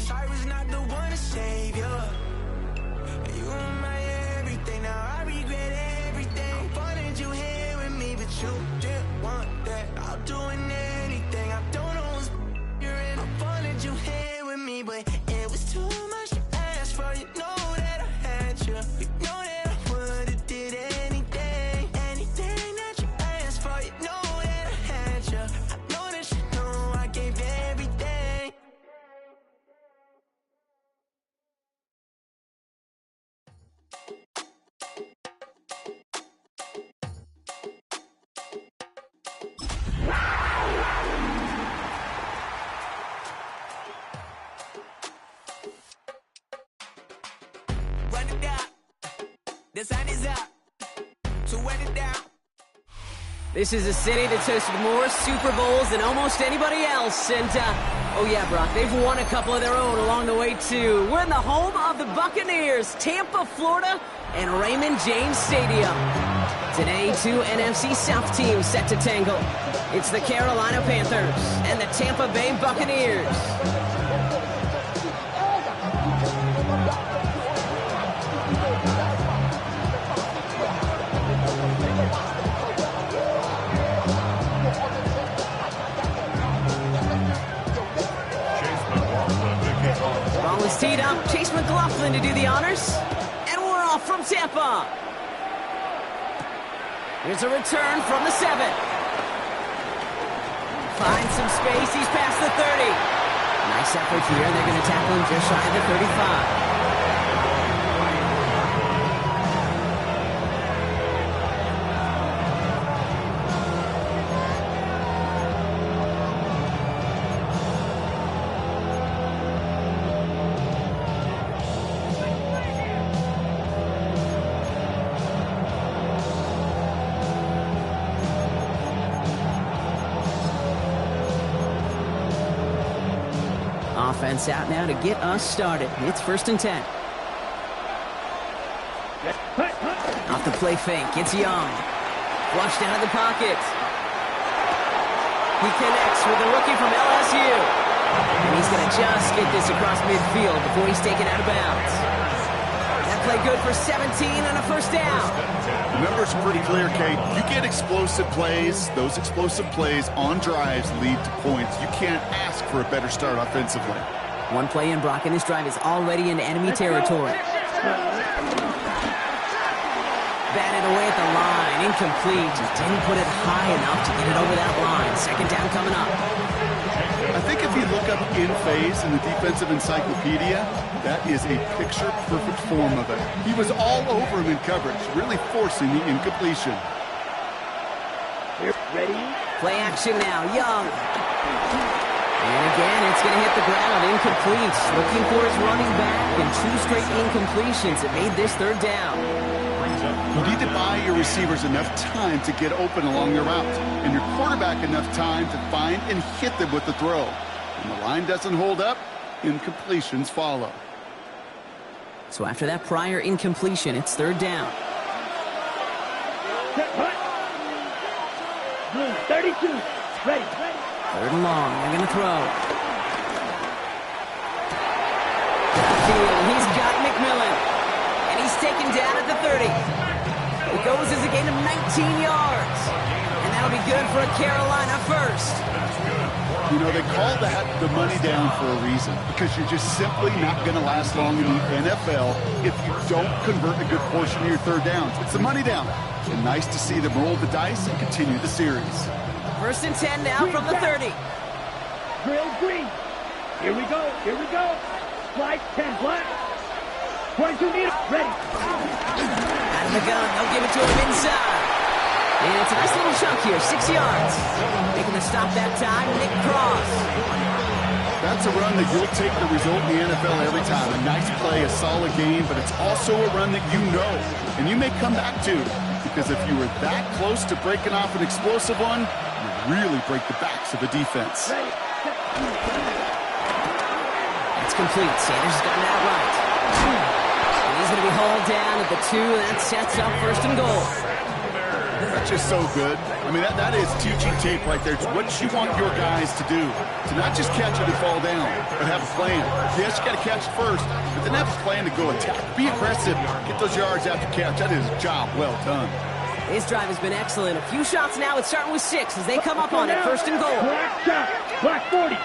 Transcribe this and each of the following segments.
wish I was not the one to save you. You were my everything, now I regret everything. I wanted you here with me, but you didn't want that. I'll do anything, I don't know what's you're in. I wanted you here with me, but it was too much to ask for. You know that I had you. You know that I would've did anything, anything that you asked for. You know that I had you. I know that you know I gave everything. Run it down. The sun is up. So run it down. This is a city that's hosted more Super Bowls than almost anybody else. And, oh yeah, Brock, they've won a couple of their own along the way, too. We're in the home of the Buccaneers, Tampa, Florida, and Raymond James Stadium. Today, two NFC South teams set to tangle. It's the Carolina Panthers and the Tampa Bay Buccaneers. Ball is teed up. Chase McLaughlin to do the honors. And we're off from Tampa. Here's a return from the 7. Finds some space. He's past the 30. Nice effort here. They're going to tackle him just shy of the 35. Offense out now to get us started. It's 1st and 10. Off the play fake, it's Young. Flushed out of the pocket. He connects with the rookie from LSU. And he's going to just get this across midfield before he's taken out of bounds. That play good for 17 and a 1st down. The numbers are pretty clear, Kate. You get explosive plays. Those explosive plays on drives lead to points. You can't ask for a better start offensively. One play in, Brock, and his drive is already in enemy territory. Batted away at the line. Incomplete. Just didn't put it high enough to get it over that line. 2nd down coming up. I think if you look up in phase in the defensive encyclopedia, that is a picture-perfect form of it. He was all over him in coverage, really forcing the incompletion. Ready? Play action now. Young. And again, it's going to hit the ground. Incomplete. Looking for his running back, and 2 straight incompletions. It made this 3rd down. You need to buy your receivers enough time to get open along their route, and your quarterback enough time to find and hit them with the throw. When the line doesn't hold up, incompletions follow. So after that prior incompletion, it's 3rd down. 32. Ready. 3rd and long. They're going to throw. He's got McMillan. And he's taken down at the 30. It goes as a gain of 19 yards. And that'll be good for a Carolina 1st. You know, they call that the money down for a reason, because you're just simply not going to last long in the NFL if you don't convert a good portion of your 3rd downs. It's the money down. And nice to see them roll the dice and continue the series. 1st and 10 now from the 30. Drill green. Here we go. Slide 10 black. 22 meters. Ready. Out of the gun. They'll give it to him inside. And it's a nice little chunk here. 6 yards. Making the stop that time. Nick Cross. That's a run that you'll take the result in the NFL every time. A nice play, a solid game, but it's also a run that you know and you may come back to, because if you were that close to breaking off an explosive one, you really break the backs of the defense. It's complete. Sanders has gotten that right. And he's going to be hauled down at the 2, and that sets up 1st and goal. That's just so good. I mean, that is teaching tape right there. It's what you want your guys to do. To not just catch it and fall down, but have a plan. Yes, you got to catch it first, but then have a plan to go attack. Be aggressive. Get those yards after catch. That is a job well done. His drive has been excellent. A few shots now. It's starting with 6 as they come up on it. First and goal. Black shot. Black 40.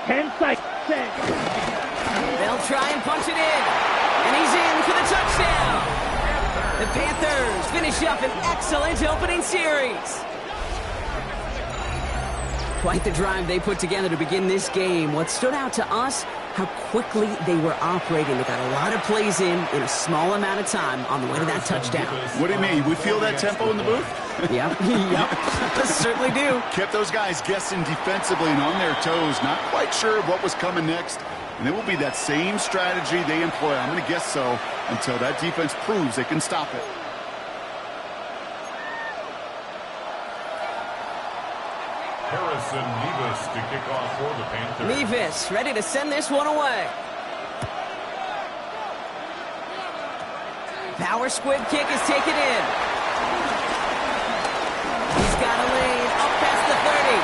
10 seconds. They'll try and punch it in. And he's in for the touchdown. The Panthers finish up an excellent opening series. Quite the drive they put together to begin this game. What stood out to us, how quickly they were operating. They got a lot of plays in a small amount of time on the way to that touchdown. What do you mean? We feel that tempo in the booth? Yep, certainly do. Kept those guys guessing defensively and on their toes, not quite sure of what was coming next. And it will be that same strategy they employ, I'm going to guess so, until that defense proves they can stop it. Harrison Nevis to kick off for the Panthers. Nevis ready to send this one away. Power squib kick is taken in. He's got a lane up past the 30.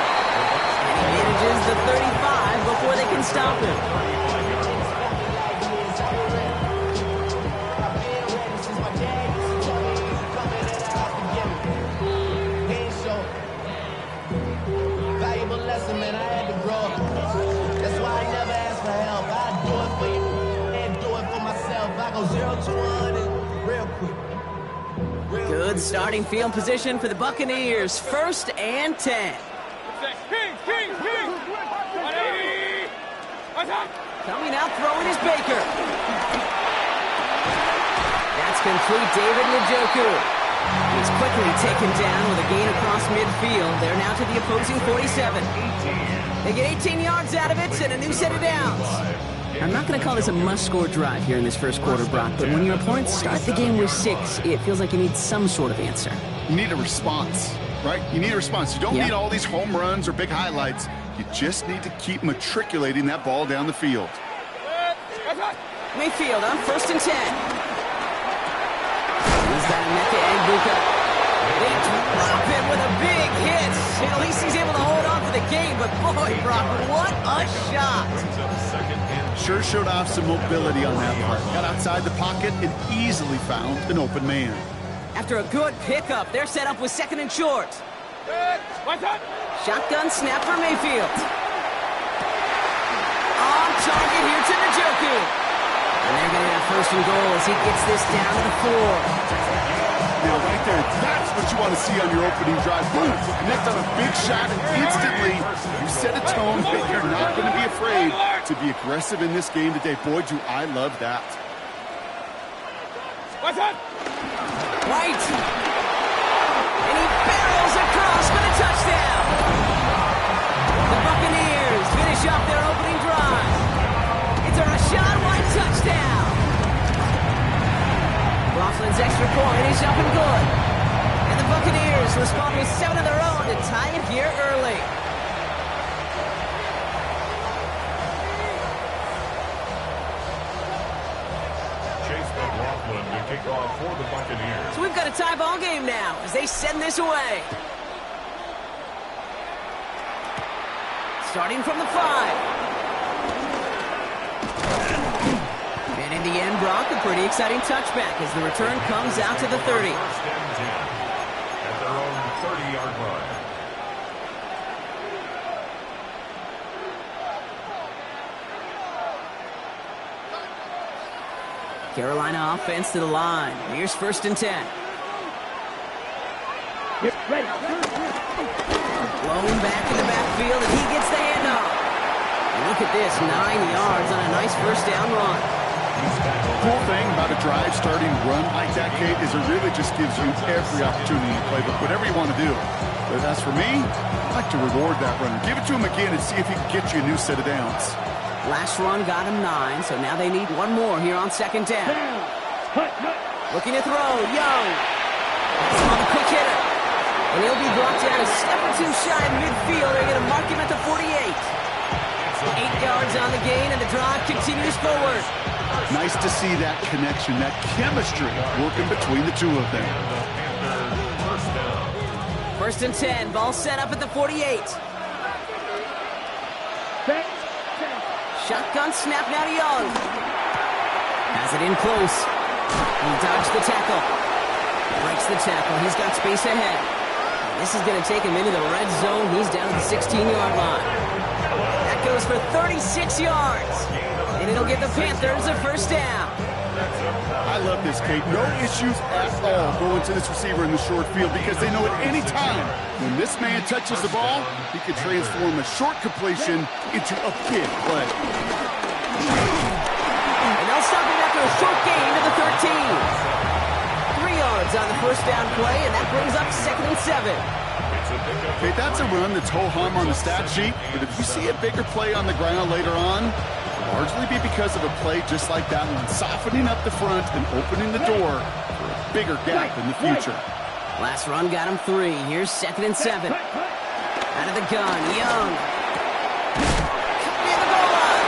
And he manages the 35 before they can stop him. Good starting field position for the Buccaneers. 1st and 10. Coming out throwing is Baker. That's complete. David Njoku. He's quickly taken down with a gain across midfield. They're now to the opposing 47. They get 18 yards out of it and a new set of downs. I'm not going to call this a must-score drive here in this first quarter, Brock, but when your opponents start the game with 6, it feels like you need some sort of answer. You need a response, right? You need a response. You don't need all these home runs or big highlights. You just need to keep matriculating that ball down the field. Mayfield on 1st and 10. He's got Emeka Egbuka. They drop him with a big hit. At least he's able to hold on to the game, but boy, Brock, what a shot. Sure showed off some mobility on that part. Got outside the pocket and easily found an open man. After a good pickup, they're set up with 2nd and short. Shotgun snap for Mayfield. On target here to Njoku. And they're going to have 1st and goal as he gets this down to the 4. Now, right there, that's what you want to see on your opening drive. Boom! Connect on a big shot, and instantly you set a tone that you're not going to be afraid to be aggressive in this game today. Boy, do I love that. White. And he barrels across for the touchdown. The Buccaneers finish off their opening drive. It's a Rachaad White touchdown. Laughlin's extra point is up and good. And the Buccaneers respond with 7 of their own to tie it here early. Chase McLaughlin to kick off for the Buccaneers. So we've got a tie ball game now as they send this away. Starting from the 5. And in the end, Brock, a pretty exciting touchback as the return comes out to the 30. 1st and 10 at their own 30-yard line. Carolina offense to the line. Here's 1st and 10. Get ready. Blown back in the backfield, and he gets the handoff. And look at this, 9 yards on a nice 1st down run. Cool thing about a drive starting run like that, Kate, is it really just gives you every opportunity to play whatever you want to do. But as for me, I like to reward that runner. Give it to him again and see if he can get you a new set of downs. Last run got him 9, so now they need one more here on 2nd down. Looking to throw, Young. That's on the quick hitter. And he'll be brought down a step or 2 shy of midfield. They're going to mark him at the 48. 8 yards on the gain, and the drive continues forward. Nice to see that connection, that chemistry working between the two of them. First and 10. Ball set up at the 48. Shotgun snap now to Young. Has it in close. He dodged the tackle. Breaks the tackle. He's got space ahead. This is going to take him into the red zone. He's down to the 16-yard line. That goes for 36 yards. And it'll give the Panthers a first down. I love this, Kate. No issues at all going to this receiver in the short field because they know at any time when this man touches the ball, he could transform a short completion into a big play. And they'll stop him after a short gain to the 13. 3 yards on the first down play, and that brings up 2nd and 7. Okay, that's a run that's ho-hum on the stat sheet, but if you see a bigger play on the ground later on, largely be because of a play just like that one, softening up the front and opening the door for a bigger gap in the future. Last run got him 3. Here's 2nd and 7. Out of the gun, Young. Near the goal line.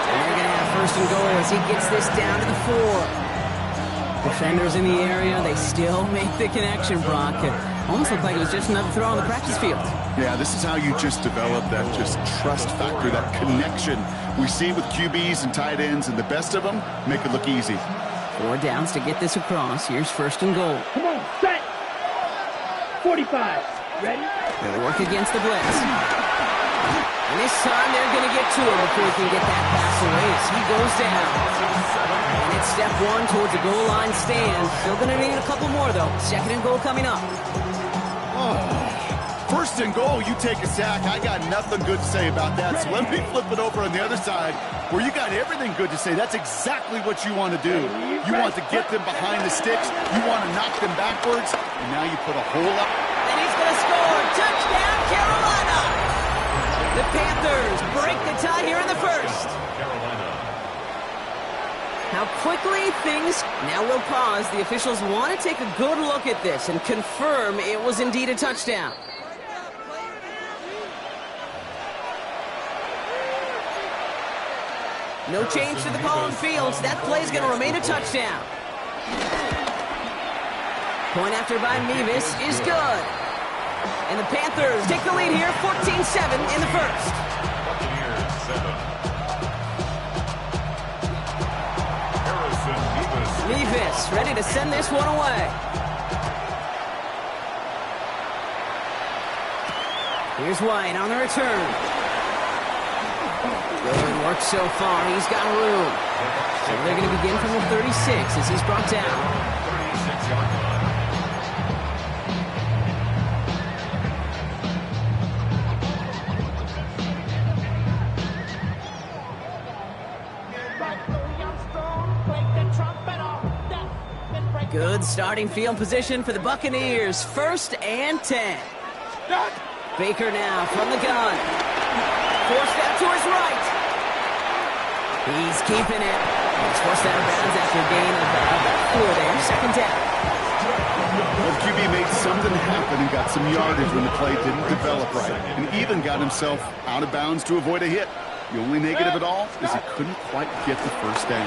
And they're going to have first and goal as he gets this down to the 4. Defenders in the area, they still make the connection, Brock. It almost looked like it was just another throw on the practice field. Yeah, this is how you just develop that just trust factor, that connection we see with QBs and tight ends, and the best of them make it look easy. 4 downs to get this across. Here's first and goal. Come on, set. 45. Ready? They'll work against the blitz. And this time they're going to get to him before he can get that pass away as he goes down. And it's step 1 towards the goal line stand. Still going to need a couple more, though. 2nd and goal coming up. First and goal, you take a sack. I got nothing good to say about that. So let me flip it over on the other side where you got everything good to say. That's exactly what you want to do. You want to get them behind the sticks. You want to knock them backwards. And now you put a hole up. And he's going to score. Touchdown, Carolina. The Panthers break the tie here in the first. How quickly things... Now we'll pause. The officials want to take a good look at this and confirm it was indeed a touchdown. No change to the call on fields. That play's going to remain a touchdown. Point after by Mevis is good. And the Panthers take the lead here, 14-7 in the first. Mevis ready to send this one away. Here's White on the return. Good work so far. He's got room. So they're going to begin from the 36 as he's brought down. 36-yard line. Good starting field position for the Buccaneers. 1st and 10. Baker now from the gun. Forced out to his right. He's keeping it. He's forced out of bounds after a gain of about 4 there. 2nd down. Well, QB made something happen and got some yardage when the play didn't develop right, and even got himself out of bounds to avoid a hit. The only negative at all is he couldn't quite get the first down.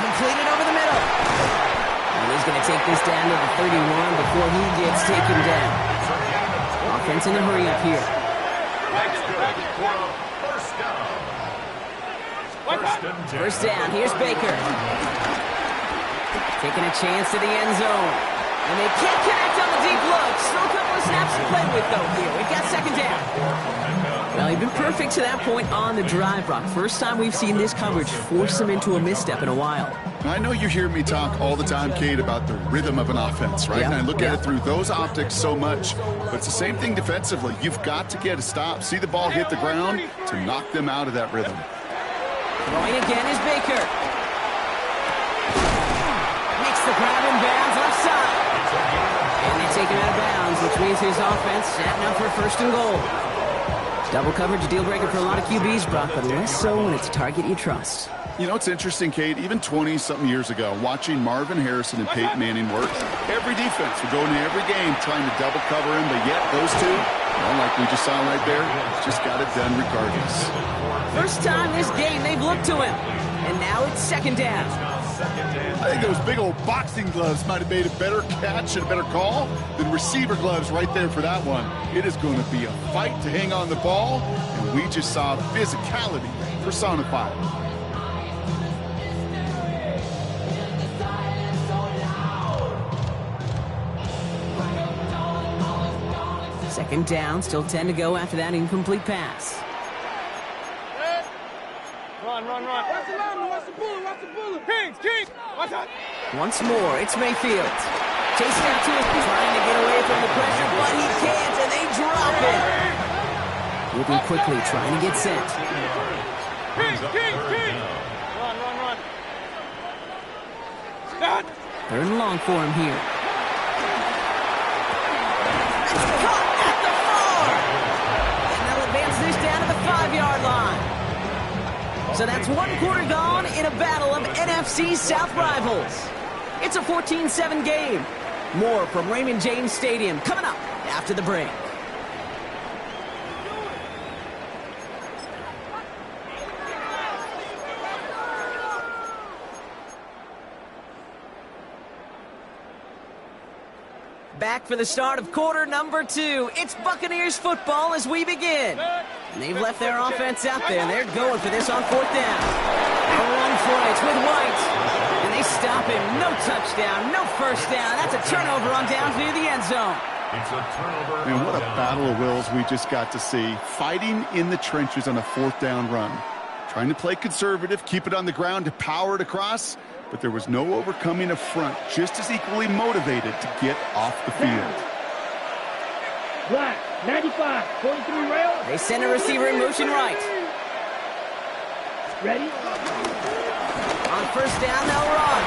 Completed over the middle. And he's going to take this down to the 31 before he gets taken down. Offense in a hurry up here. First down. Here's Baker. Taking a chance to the end zone. And they can't connect on the deep look. Still a couple of snaps to play with, though, here. We've got 2nd down. Well, he's been perfect to that point on the drive, Brock. First time we've seen this coverage force him into a misstep in a while. I know you hear me talk all the time, Kate, about the rhythm of an offense, right? And I look at it through those optics so much. But it's the same thing defensively. You've got to get a stop, see the ball hit the ground to knock them out of that rhythm. Throwing again is Baker. Makes the grab in bounds left side. And they take him out of bounds, which means his offense setting up for 1st and goal. Double coverage, a deal breaker for a lot of QBs, Brock, but less so when it's a target you trust. You know, it's interesting, Kate, even 20-something years ago, watching Marvin Harrison and Peyton Manning work, every defense would go into every game trying to double cover him, but yet those two, like we just saw right there, just got it done regardless. First time this game they've looked to him. And now it's second down. I think those big old boxing gloves might have made a better catch and a better call than receiver gloves right there for that one. It is going to be a fight to hang on the ball, and we just saw physicality personified. Second down, still 10 to go after that incomplete pass. Run. Watch the lineman, watch the bullet. Kings, watch out. Once more, it's Mayfield. Chasing out to his, trying to get away from the pressure, but he can't, and they drop it. Moving quickly, trying to get sent. Kings. Run. Stop. Third and long for him here. This down to the 5-yard line. So that's one quarter gone in a battle of NFC South rivals. It's a 14-7 game. More from Raymond James Stadium coming up after the break. Back for the start of quarter number 2. It's Buccaneers football as we begin. And they've left their offense out there, and they're going for this on fourth down. A run for it with White. And they stop him. No touchdown, no first down. That's a turnover on down near the end zone. It's a turnover. Man, what a battle of wills we just got to see. Fighting in the trenches on a fourth down run. Trying to play conservative, keep it on the ground to power it across. But there was no overcoming a front just as equally motivated to get off the field. Black, 95, 43 rail. They send a receiver in motion right. Ready? On first down, they'll run.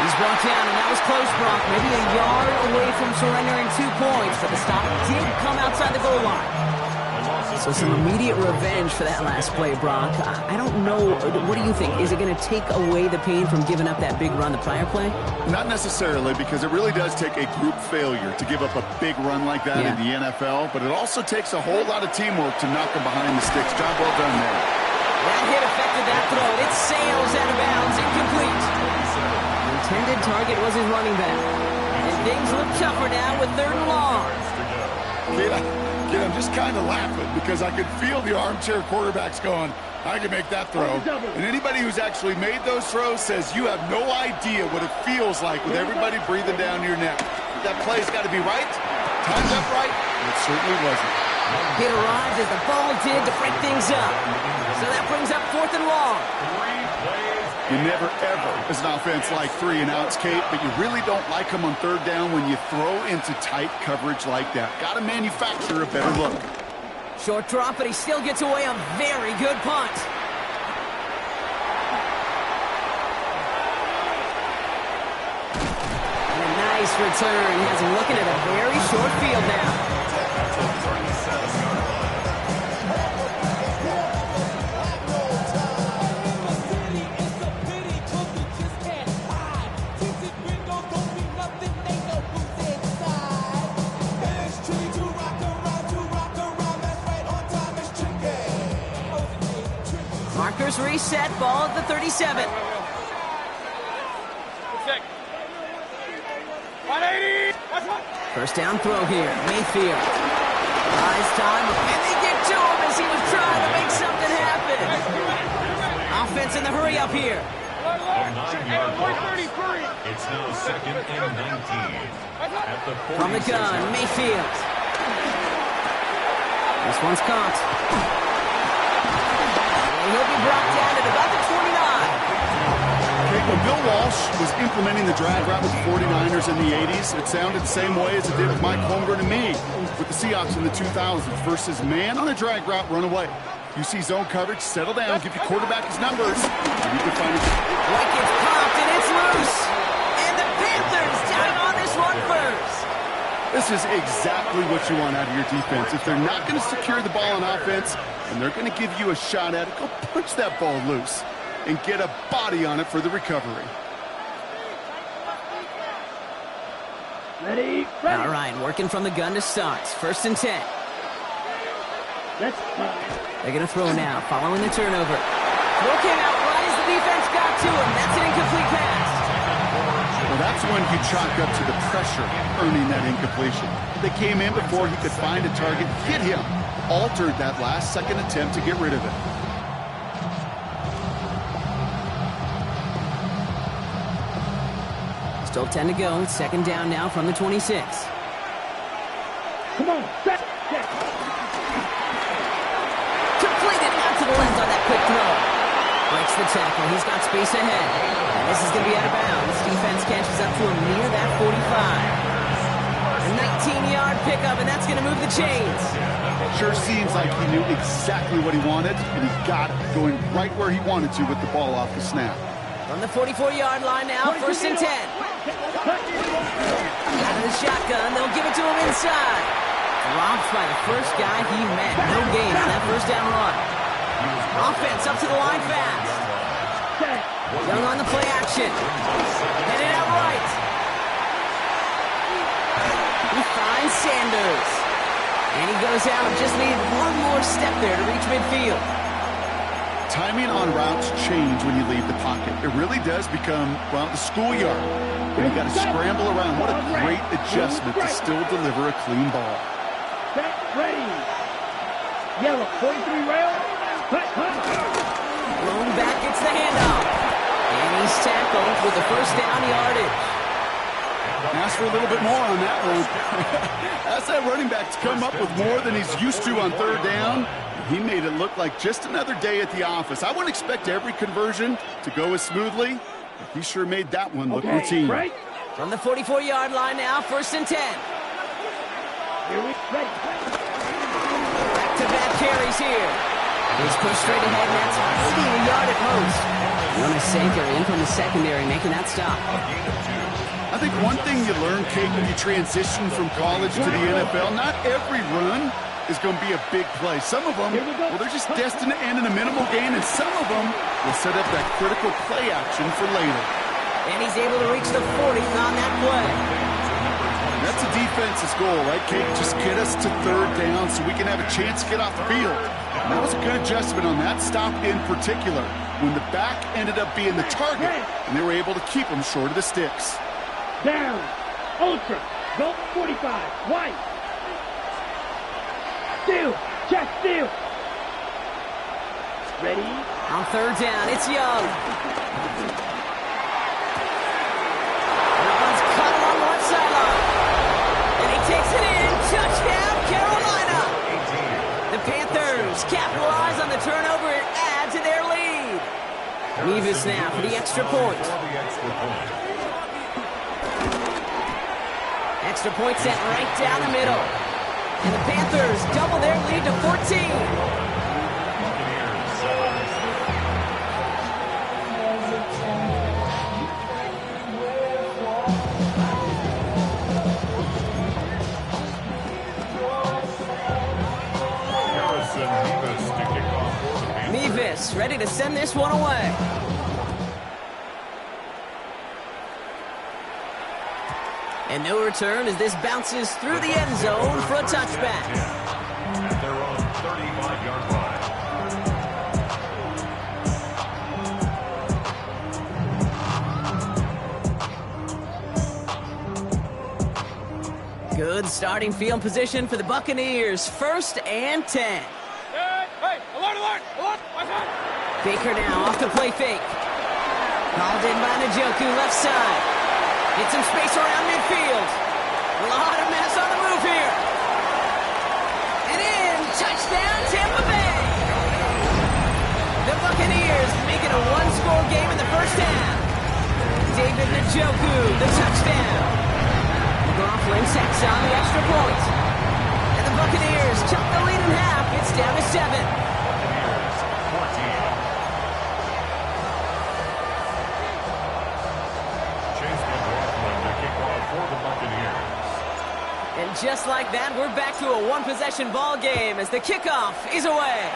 He's brought down, and that was close, Brock. Maybe a yard away from surrendering 2 points, but the stop did come outside the goal line. So some immediate revenge for that last play, Brock. I don't know. What do you think? Is it going to take away the pain from giving up that big run the prior play? Not necessarily, because it really does take a group failure to give up a big run like that in the NFL, but it also takes a whole lot of teamwork to knock them behind the sticks. Job well done there. That hit affected that throw. It sails out of bounds, incomplete. The intended target was his running back. And things look tougher now with third and long. I'm just kind of laughing because I could feel the armchair quarterbacks going, I can make that throw. And anybody who's actually made those throws says you have no idea what it feels like with everybody breathing down your neck. That play's got to be right, timed up right, and it certainly wasn't. It arrived as the ball did to break things up. So that brings up fourth and long. You never, ever, as an offense, like 3 and outs, Kate, but you really don't like them on third down when you throw into tight coverage like that. Got to manufacture a better look. Short drop, but he still gets away a very good punt. And a nice return. He has him looking at a very short field now. Markers reset, ball at the 37. 180. First down throw here, Mayfield. Nice time, and they get to him as he was trying to make something happen. Offense in the hurry up here. It's now second and 19. At the From the gun, Mayfield. This one's caught. He'll be brought down at about the 29. Okay, when Bill Walsh was implementing the drag route with the 49ers in the 80s, it sounded the same way as it did with Mike Holmgren and me with the Seahawks in the 2000s versus man on a drag route, run away. You see zone coverage, settle down, give your quarterback his numbers, and you can find it. White gets popped, and it's loose. And the Panthers down on this one first. This is exactly what you want out of your defense. If they're not going to secure the ball on offense, and they're going to give you a shot at it, go punch that ball loose and get a body on it for the recovery. Ready? All right, working from the gun to start. First and 10. Let's They're going to throw now, following the turnover. Throw came out right as the defense got to him. That's an incomplete pass. Well, that's when you chalk up to the pressure earning that incompletion. They came in before he could find a target, hit him, altered that last-second attempt to get rid of it. Still 10 to go. It's second down now from the 26. Come on, set. Completed out to the left on that quick throw. Breaks the tackle. He's got space ahead. And this is going to be out of bounds. Defense catches up to him near that 45. A 19-yard pickup, and that's going to move the chains. Sure seems like he knew exactly what he wanted, and he got it, going right where he wanted to with the ball off the snap. From the 44-yard line now, first and 10. Out of the shotgun, they'll give it to him inside. Dropped by the first guy he met. No gain on that first down run. Offense up to the line fast. Young on the play action. Headed out right. He finds Sanders. And he goes out. Just needed one more step there to reach midfield. Timing on routes change when you leave the pocket. It really does become, well, the schoolyard. And you got to scramble around. What a great adjustment to still deliver a clean ball. Set, ready. Yellow, 43 rail. Thrown back, gets the handoff. And he's tackled with the first down yardage. Ask for a little bit more on that one. Ask that running back to come up with more than he's used to on third down. He made it look like just another day at the office. I wouldn't expect every conversion to go as smoothly, but he sure made that one look routine. Right. From the 44-yard line now, first and 10. Here we go. Back-to-back carries here. He's pushed straight ahead, and that's maybe a yard at most. Jonas Sanker in from the secondary, making that stop. I think one thing you learn, Kate, when you transition from college to the NFL, not every run is going to be a big play. Some of them, well, they're just destined to end in a minimal gain, and some of them will set up that critical play action for later. And he's able to reach the 40 on that play. That's a defense's goal, right, Kate? Just get us to third down so we can have a chance to get off the field. And that was a good adjustment on that stop in particular, when the back ended up being the target, and they were able to keep him short of the sticks. Down. Ultra. Go 45. White. Steal. Check steal. Ready. On third down, it's Young. That one's cut along the left sideline. And he takes it in. Touchdown, Carolina. The Panthers capitalize on the turnover and add to their lead. Nevis now for the extra point. Extra point set right down the middle. And the Panthers double their lead to 14. Nevis ready to send this one away. And no return as this bounces through the end zone for a touchback. At their own 35-yard line. Good starting field position for the Buccaneers. First and 10. Hey, alert, alert, alert, Baker now off the play fake. Called in by Njoku, left side. Get some space around midfield. A lot of mess on the move here. And in, touchdown, Tampa Bay. The Buccaneers make it a one-score game in the first half. David Njoku, the touchdown. McLaughlin sacks on the extra point. And the Buccaneers chop the lead in half. It's down to 7. And just like that, we're back to a one-possession ball game as the kickoff is away.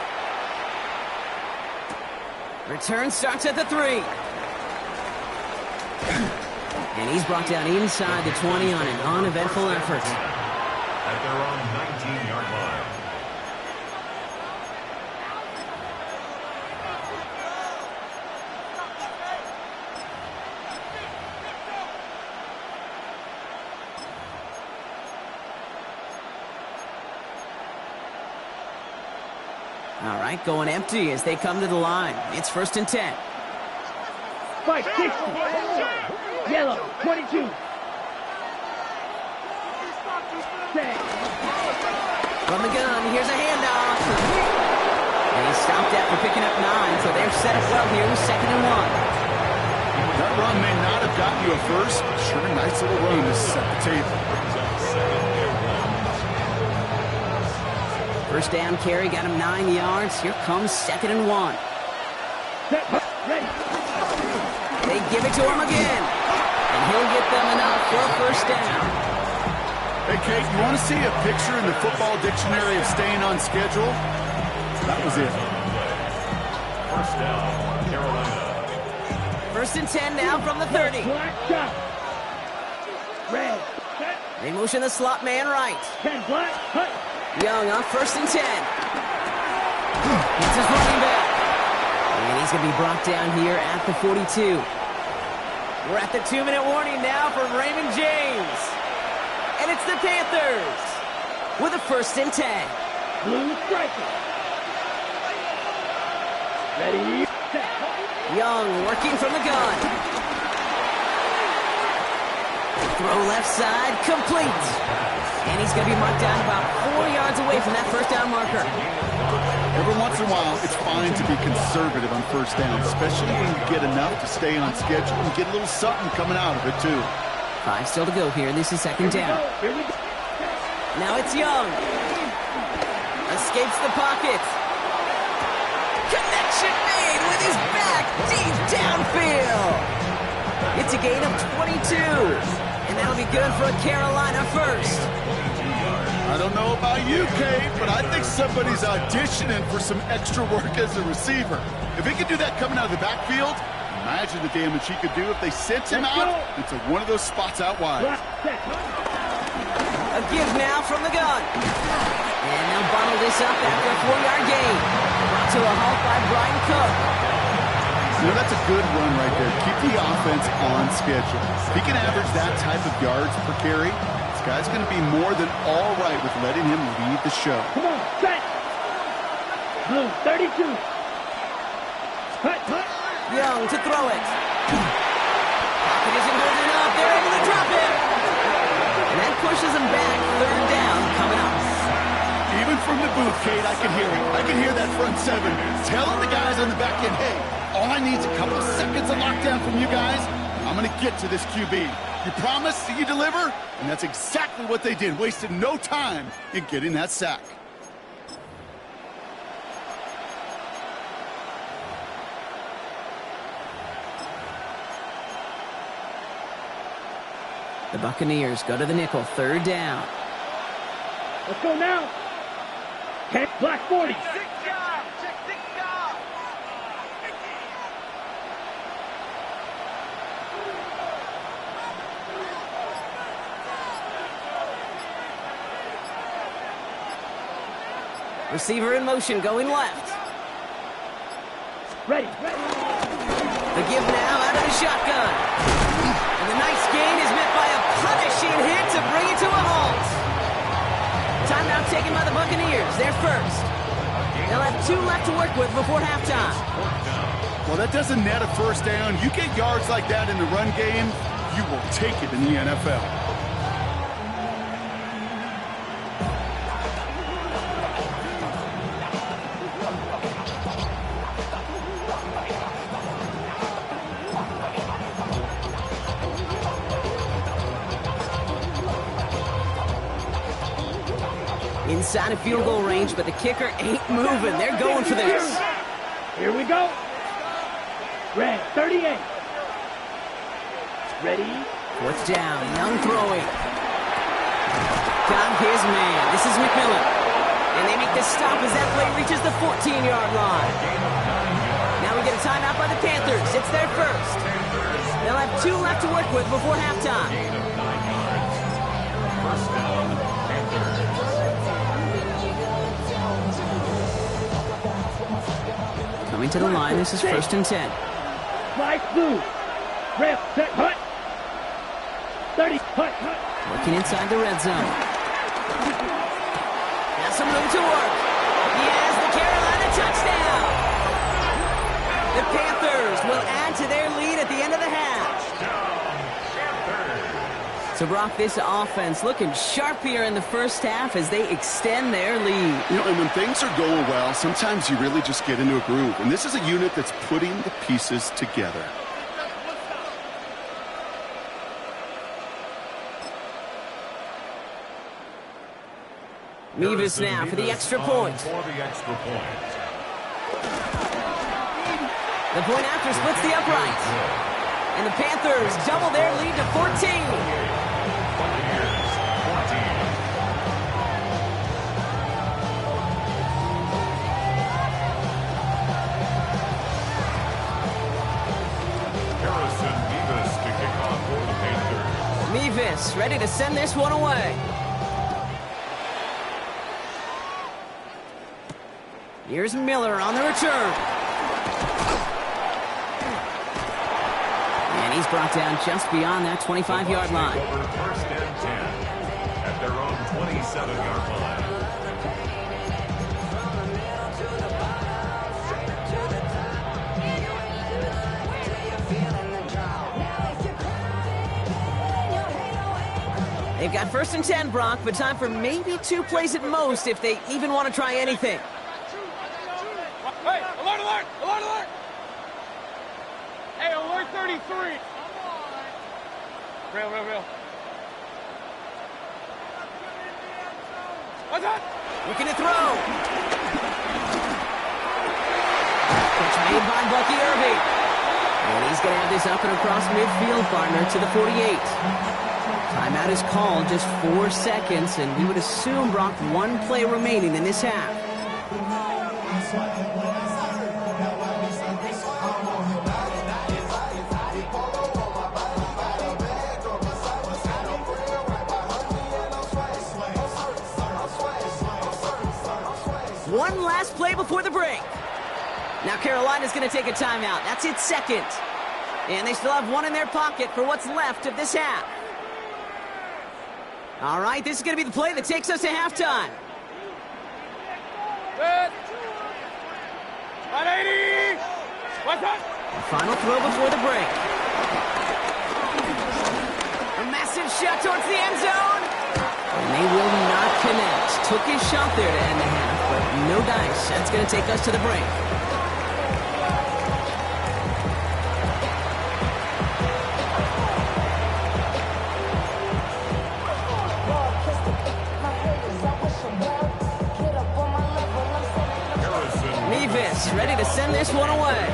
Return starts at the 3. And he's brought down inside the 20 on an uneventful effort. At their own 19-yard line. All right, going empty as they come to the line. It's 1st and 10. 560. Yellow, 22. Set. From the gun, here's a handoff. And he stopped after picking up 9, so they're set up well here with 2nd and 1. That run may not have gotten you a first, but sure a nice little run to set the table. First down carry got him 9 yards. Here comes 2nd and 1. Set. Ready. They give it to him again. And he'll get them enough for a first down. Hey, Kate, you want to see a picture in the football dictionary of staying on schedule? That was it. First down, Carolina. 1st and 10 now from the 30. Black shot. Red. Set. They motion the slot man right. 10 black. Hut. Young on 1st and 10. It's his running back. And he's going to be brought down here at the 42. We're at the 2-minute warning now for Raymond James. And it's the Panthers with a 1st and 10. Blue striker. Ready. Set. Young working from the gun. Throw left side, complete. And he's going to be marked down about 4 yards away from that first down marker. Every once in a while, it's fine to be conservative on first down, especially when you get enough to stay on schedule and get a little something coming out of it, too. 5 still to go here. This is 2nd down. Here we go. Now it's Young. Escapes the pocket. Connection made with his back deep downfield. It's a gain of 22. And that'll be good for a Carolina first. I don't know about you, Kate, but I think somebody's auditioning for some extra work as a receiver. If he could do that coming out of the backfield, imagine the damage he could do if they sent him out into one of those spots out wide. Black. Set. A give now from the gun. And they'll bottle this up after a 4-yard gain. Brought to a halt by Brian Cook. You know, that's a good run right there. Keep the offense on schedule. If he can average that type of yards per carry, this guy's going to be more than all right with letting him lead the show. Come on. Set. Blue 32. Hut. Hut. Young to throw it. Pocket isn't holding up. They're able to drop it. And that pushes him back. 3rd down coming up. Even from the booth, Kate, I can hear it. I can hear that front 7 telling the guys on the back end, hey, all I need is a couple of seconds of lockdown from you guys. I'm going to get to this QB. You promise that you deliver? And that's exactly what they did. Wasted no time in getting that sack. The Buccaneers go to the nickel. 3rd down. Let's go now. 10 black 40. Receiver in motion, going left. Ready. The give now out of the shotgun. And the nice gain is met by a punishing hit to bring it to a halt. Timeout taken by the Buccaneers. They're first. They'll have 2 left to work with before halftime. Well, that doesn't net a first down. You get yards like that in the run game, you will take it in the NFL. Inside of field goal range, but the kicker ain't moving. They're going for this. Here we go. Red 38. Ready. 4th down. Young throwing. Got his man. This is McMillan. And they make the stop as that play reaches the 14-yard line. Now we get a timeout by the Panthers. It's their first. They'll have 2 left to work with before halftime. First down, Panthers. Coming to the line, this is 1st and 10. Fly blue. Red. Set. Hut. 30. Hut. Hut. Working inside the red zone. Has some room to work. He has the Carolina The Panthers will add to their lead at the end of the half. So, Brock, this offense looking sharp here in the first half as they extend their lead. You know, and when things are going well, sometimes you really just get into a groove. And this is a unit that's putting the pieces together. Mevis now for the extra point. The point after splits the upright. And the Panthers double their lead to 14. Mevis ready to send this one away. Here's Miller on the return. And he's brought down just beyond that 25-yard line. First and 10 at their own 27-yard line. They've got first and 10, Brock, but time for maybe 2 plays at most if they even want to try anything. Hey, alert, alert, alert, alert! Hey, alert 33. Real. What's that? Looking to throw. Catch made by Bucky Irving. And he's going to have this up and across midfield, partner, to the 48. Timeout is called, just 4 seconds, and we would assume, Brock, 1 play remaining in this half. One last play before the break. Now Carolina's going to take a timeout. That's its second. And they still have 1 in their pocket for what's left of this half. All right, this is going to be the play that takes us to halftime. Good. 180. What's that? Final throw before the break. A massive shot towards the end zone. And they will not connect. Took his shot there to end the half, but no dice. That's going to take us to the break. Mevis ready to send this one away.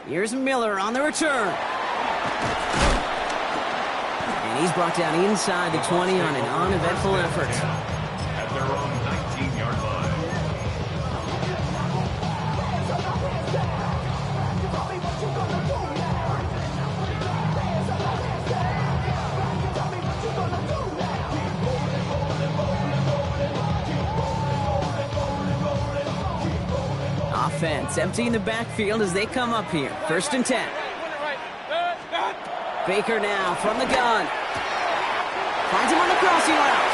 Here's Miller on the return. And he's brought down inside the 20 on an uneventful effort. At their own 19-yard line. Offense emptying the backfield as they come up here. First and 10. Baker now from the gun. Finds him on the crossing route.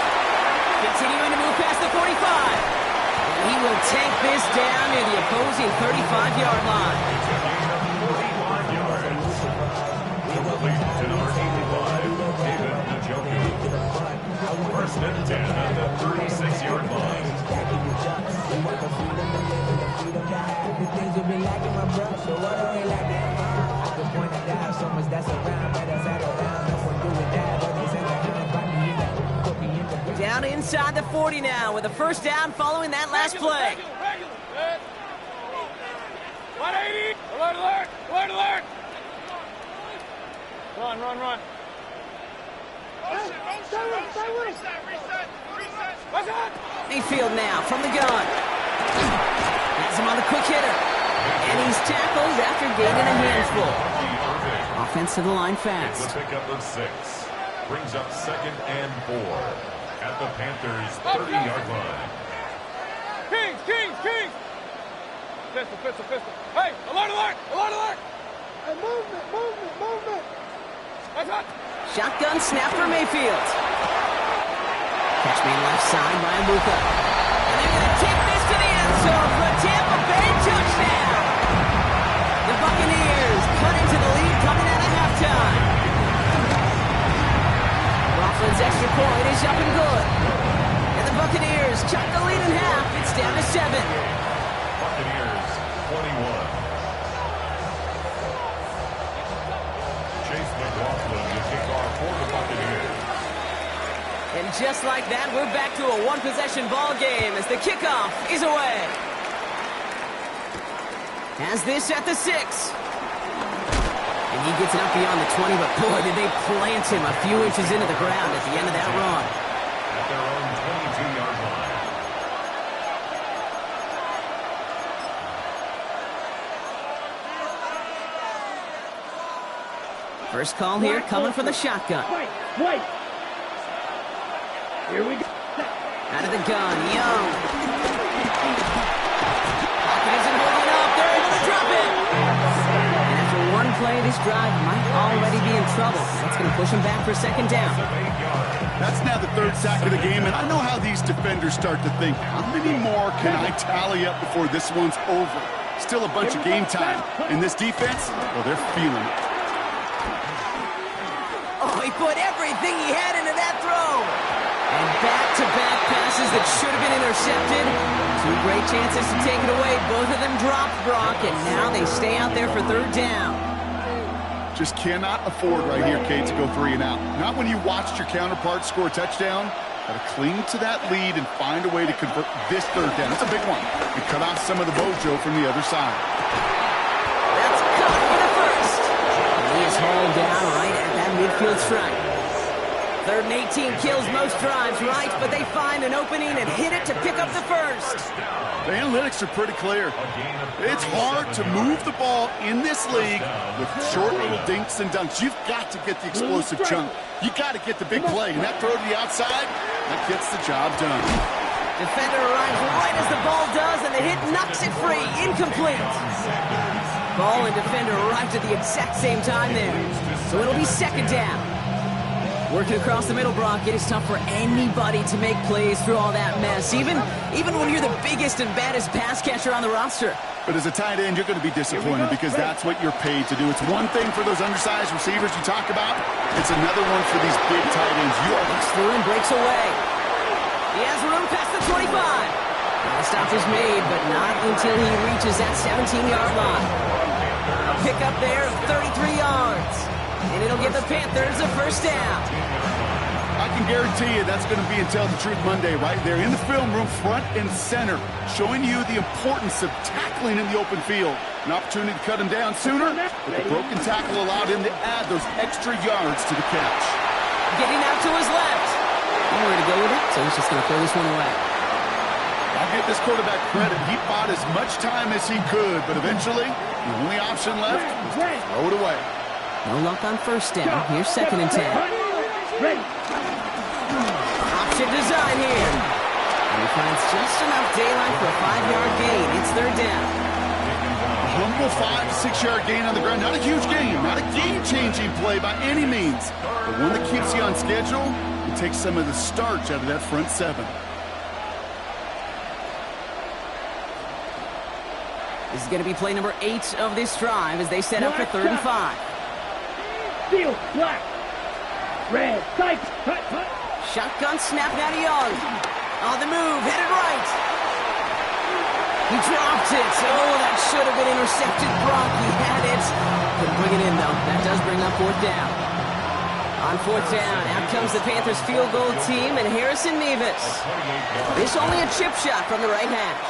Continuing to move past the 45. And he will take this down near the opposing 35-yard line. First and 10 at the 36-yard line. Down inside the 40 now with a first down following that last play. 180. Alert, alert, alert, alert. Run. What's that? Mayfield now from the gun. Has him on the quick hitter. And he's tackled after gaining a handful. Offense to the line fast. It's a pickup of 6. Brings up 2nd and 4 at the Panthers' 30-yard line. Kings. Pistol. Hey, alert. Hey, movement. What's that? Shotgun snap for Mayfield. Catch me left side by Luka. And they're going to take this to So for Tampa Bay, touchdown! The Buccaneers cut into the lead coming out of halftime. Coughlin's extra point is up and good. And the Buccaneers cut the lead in half. It's down to 7. Buccaneers 21. Chase McLaughlin to kick off for the Buccaneers. And just like that, we're back to a one-possession ball game as the kickoff is away. Has this at the 6. And he gets it up beyond the 20, but boy, did they plant him a few inches into the ground at the end of that run. At their own 22-yard line. First call here coming from the shotgun. Wait. Here we go. Out of the gun, Young. Hopkins isn't holding up. They're able to drop it. And after one play, this drive might already be in trouble. That's going to push him back for second down. That's now the 3rd sack of the game, and I know how these defenders start to think. How many more can I tally up before this one's over? Still a bunch of game time. And this defense, well, they're feeling it. Oh, he put everything he had into that throw. And back-to-back passes that should have been intercepted. 2 great chances to take it away. Both of them dropped, Brock, and now they stay out there for 3rd down. Just cannot afford right here, Kate, to go 3 and out. Not when you watched your counterpart score a touchdown. Got to cling to that lead and find a way to convert this 3rd down. It's a big one. And cut off some of the mojo from the other side. That's caught for the first. And he is hauled down right at that midfield stripe. 3rd and 18 kills most drives, right? But they find an opening and hit it to pick up the first. The analytics are pretty clear. It's hard to move the ball in this league with short little dinks and dunks. You've got to get the explosive chunk. You got to get the big play. And that throw to the outside, that gets the job done. Defender arrives right as the ball does, and the hit knocks it free. Incomplete. Ball and defender arrived at the exact same time there. So it'll be second down. Working across the middle, Brock, it is tough for anybody to make plays through all that mess, even when you're the biggest and baddest pass catcher on the roster. But as a tight end, you're going to be disappointed because that's what you're paid to do. It's one thing for those undersized receivers you talk about. It's another one for these big tight ends. You are breaks through and breaks away. He has room past the 25. And the stop is made, but not until he reaches that 17-yard line. A pickup there of 33 yards. And it'll give the Panthers a first down. I can guarantee you that's going to be Tell the Truth Monday right there in the film room, front and center, showing you the importance of tackling in the open field. An opportunity to cut him down sooner, but the broken tackle allowed him to add those extra yards to the catch. Getting out to his left. Nowhere to go with it, so he's just going to throw this one away. I'll give this quarterback credit. He bought as much time as he could, but eventually, the only option left was to throw it away. No luck on first down. Here's 2nd and 10. Option design here. And he finds just enough daylight for a 5-yard gain. It's 3rd down. A humble 5 to 6-yard gain on the ground. Not a huge gain. Not a game-changing play by any means. But one that keeps you on schedule and takes some of the starch out of that front 7. This is going to be play number 8 of this drive as they set up for 3rd and 5. Field, black, red, tight, Shotgun snap now to Young. On the move, headed right. He dropped it. Oh, that should have been intercepted. Brock, he had it. Couldn't bring it in, though. That does bring up 4th down. On 4th down, out comes the Panthers field goal team and Harrison Mevis. This only a chip shot from the right hash.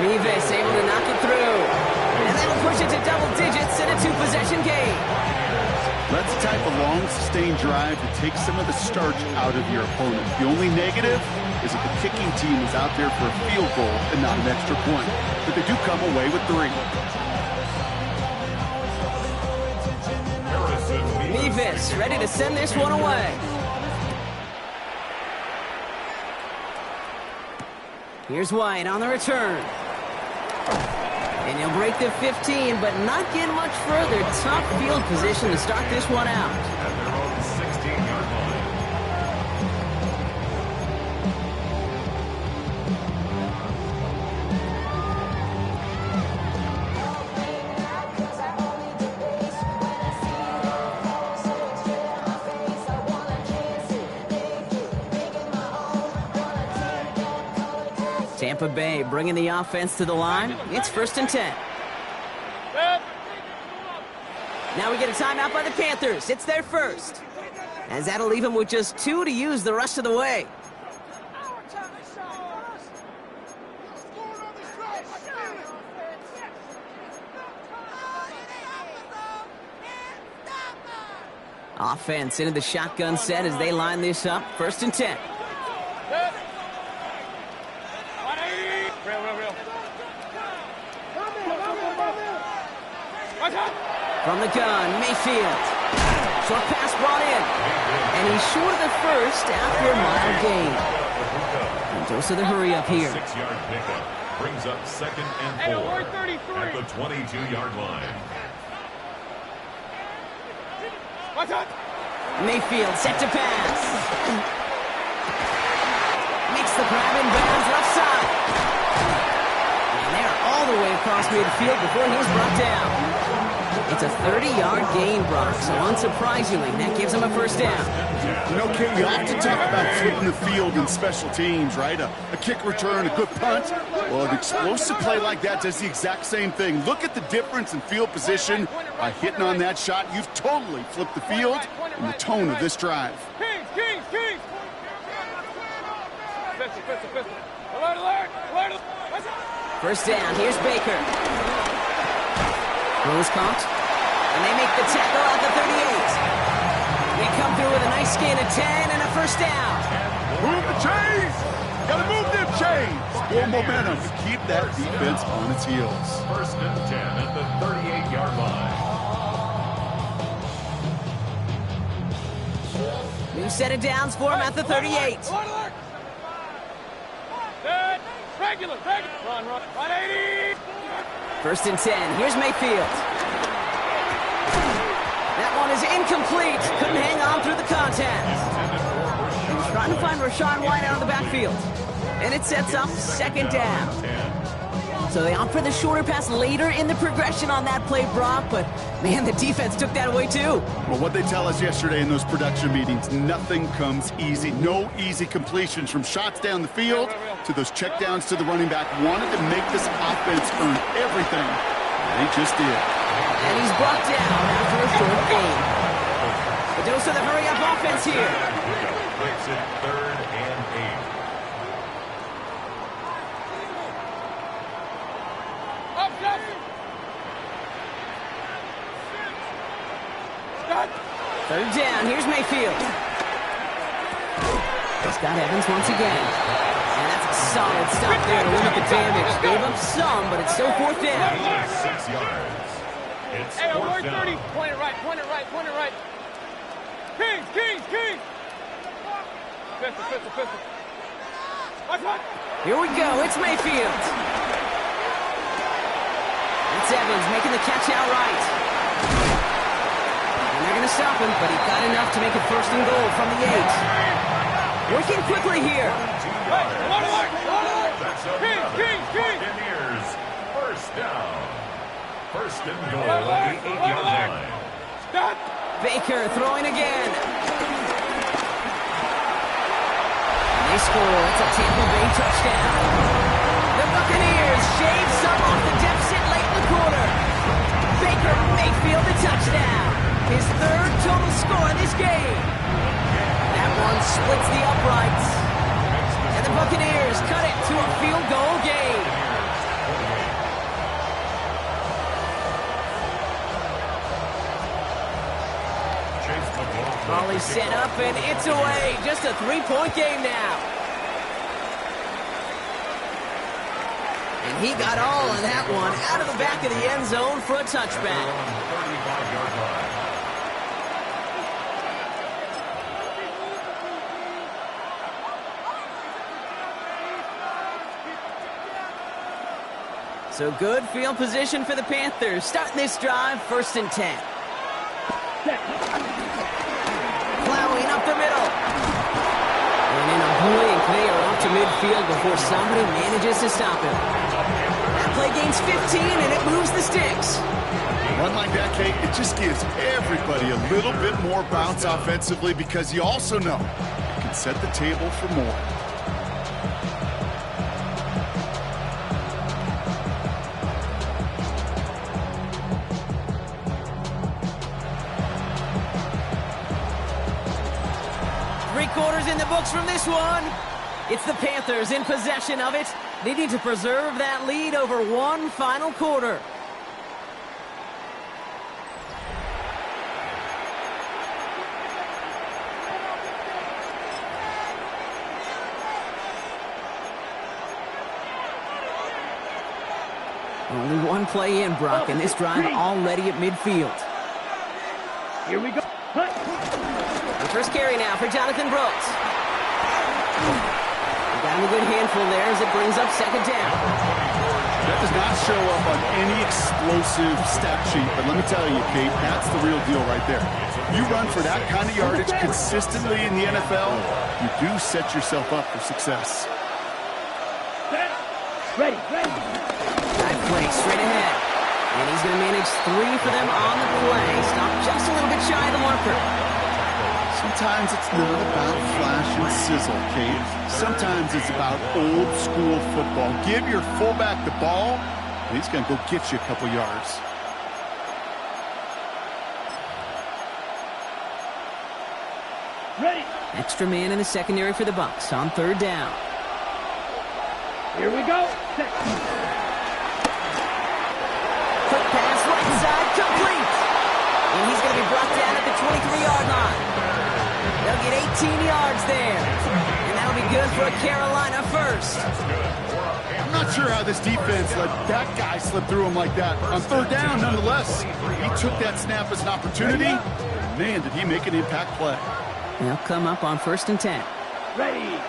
Mevis able to knock it through. And that'll push it to double digits in a 2-possession game. That's the type of long, sustained drive to take some of the starch out of your opponent. The only negative is that the kicking team is out there for a field goal and not an extra point. But they do come away with 3. Mevis ready to send this one away. Here's White on the return. And he'll break the 15, but not get much further. Tough field position to start this one out. At their own 16-yard line. Tampa Bay bringing the offense to the line. It's 1st and 10. Now we get a timeout by the Panthers. It's their first. As that'll leave them with just 2 to use the rest of the way. Offense into the shotgun set as they line this up. 1st and 10. From the gun, Mayfield. Short pass brought in. And he's short of the first after a mild gain. And dose of the hurry up here. 6-yard pickup brings up 2nd and 4 at the 22-yard line. Mayfield set to pass. Makes the grab in bounds left side. And they're all the way across midfield before he's brought down. It's a 30-yard gain, Brock, so unsurprisingly, that gives him a 1st down. You know, Ken, you often talk about flipping the field in special teams, right? A kick return, a good punt. Well, an explosive play like that does the exact same thing. Look at the difference in field position. By hitting on that shot, you've totally flipped the field and the tone of this drive. Kings! Alert! 1st down, here's Baker. Rose caught, and they make the tackle at the 38. They come through with a nice gain of 10 and a 1st down. Move the chains! Gotta move them chains! More momentum to keep that defense on its heels. 1st and 10 at the 38-yard line. New set of downs for him at the 38. Alert! Regular. Run. 180. 1st and 10. Here's Mayfield. That one is incomplete. Couldn't hang on through the contact. He was trying to find Rashawn White out of the backfield. And it sets up 2nd down. So they opt for the shorter pass later in the progression on that play, Brock. But, man, the defense took that away, too. Well, what they tell us yesterday in those production meetings, nothing comes easy. No easy completions from shots down the field to those checkdowns to the running back. Wanted to make this offense earn everything. They just did. And he's brought down after a short gain. The dose of the hurry-up offense here. Makes it 3rd and 8. Third down, here's Mayfield. Scott Evans once again. And that's a solid stop there to limit the damage. Gave up some, but it's still 4th down. 6 yards. It's Hey, 4th alert 30. down. Point it right. Kings! Pistol. Watch. Here we go, it's Mayfield. That's Evans making the catch outright. And they're going to stop him, but he got enough to make it 1st and goal from the 8. Working quickly here. Alert! Kings! Buccaneers, 1st down. 1st and goal at the 8-yard line. Stop! Baker throwing again. And they score. It's a Tampa Bay touchdown. The Buccaneers shave some off the deficit late in the quarter. Baker Mayfield a touchdown. His 3rd total score in this game. That one splits the uprights. And the Buccaneers cut it to a field goal game. Volley set up, and it's away. Just a 3-point game now. And he got all of that one out of the back of the end zone for a touchback. 35-yard line. So good field position for the Panthers. Starting this drive, 1st and 10. Plowing up the middle. And in a blink, they are off to midfield before somebody manages to stop him. That play gains 15, and it moves the sticks. Run like that, Kate, it just gives everybody a little bit more bounce offensively because you also know it can set the table for more. 3/4 in the books from this one. It's the Panthers in possession of it. They need to preserve that lead over one final quarter. Only one play in, Brock, and this drive already at midfield. Here we go. Cut. The first carry now for Jonathan Brooks. He got him a good handful there as it brings up second down. That does not show up on any explosive stat sheet, but let me tell you, Kate, that's the real deal right there. You run for that kind of yardage consistently in the NFL, you do set yourself up for success. Set. Ready. Drive play straight ahead. And he's going to manage 3 for them on the play. Stop just a little bit shy of the marker. Sometimes it's not about flash and sizzle, Kate. Sometimes it's about old school football. Give your fullback the ball, and he's going to go get you a couple yards. Ready. Extra man in the secondary for the Bucs on third down. Here we go. Set. Quick pass right side, complete. And he's going to be brought down at the 23-yard line. They'll get 18 yards there. And that'll be good for a Carolina first. I'm not sure how this defense let that guy slip through him like that. On third down, nonetheless, he took that snap as an opportunity. Man, did he make an impact play. They'll come up on 1st and 10. Ready.